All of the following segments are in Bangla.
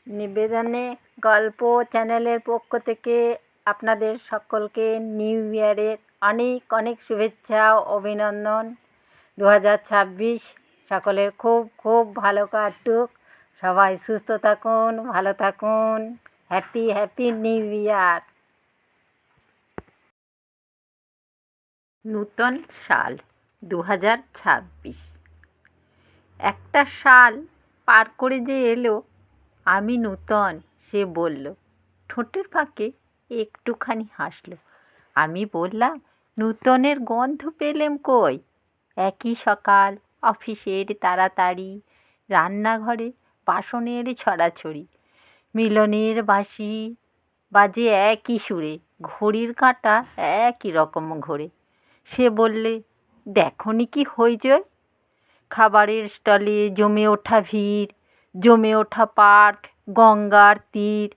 নিবেদনে গল্প চ্যানেলের পক্ষ থেকে আপনাদের সকলকে নিউ ইয়ারের অনেক অনেক শুভেচ্ছা ও অভিনন্দন। 2026 সকলের খুব খুব ভালো কাটুক, সবাই সুস্থ থাকুন, ভালো থাকুন। Happy happy new year. নূতন সাল 2026 একটা সাল পার করে যে এলো, আমি নূতন, সে বলল, ঠোঁটের ফাঁকে একটুখানি হাসল। আমি বললাম, নূতনের গন্ধ পেলেম কই? একই সকাল, অফিসের তাড়াতাড়ি, রান্নাঘরে বাসনের ছড়াছড়ি, মিলনের বাঁশি বাজে একই সুরে, ঘড়ির কাঁটা একই রকম ঘোরে। সে বললে, দেখনি কি হইচই? খাবারের স্টলে জমে ওঠা ভিড়, জমে ওঠা পার্ক, গঙ্গার তীর,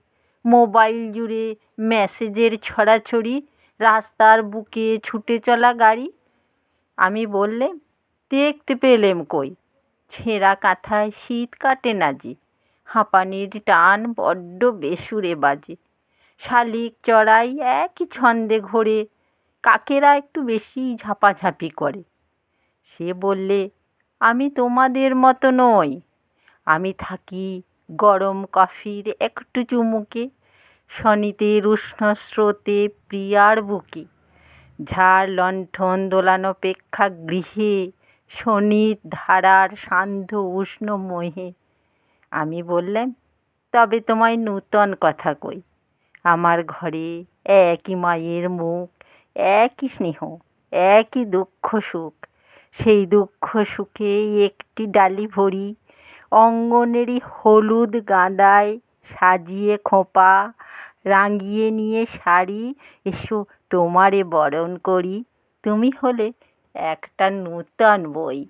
মোবাইল জুড়ে মেসেজের ছড়াছড়ি, রাস্তার বুকে ছুটে চলা গাড়ি। আমি বললেম, দেখতে পেলেম কই? ছেঁড়া কাঁথায় শীত কাটে না যে, হাঁপানির টান বড্ড বেসুরে বাজে, শালিক চড়াই একই ছন্দে ঘোরে, কাকেরা একটু বেশি ঝাপাঝাপি করে। সে বললে, আমি তোমাদের মতো নই, আমি থাকি গরম কফির একটু চুমুকে, শনিতের উষ্ণ স্রোতে প্রিয়ার বুকে, ঝাড় লণ্ঠন দোলানো প্রেক্ষাগৃহে, শনির ধারার সান্ধ্য উষ্ণ মোহে। আমি বললাম, তবে তোমায় নূতন কথা কই। আমার ঘরে একই মায়ের মুখ, একই স্নেহ, একই দুঃখ সুখ। সেই দুঃখ সুখে একটি ডালি ভরি, অঙ্গনেরই হলুদ গাঁদায় সাজিয়ে খোঁপা, রাঙিয়ে নিয়ে শাড়ি, এসো তোমারে বরণ করি। তুমি হলে একটা নূতন বই।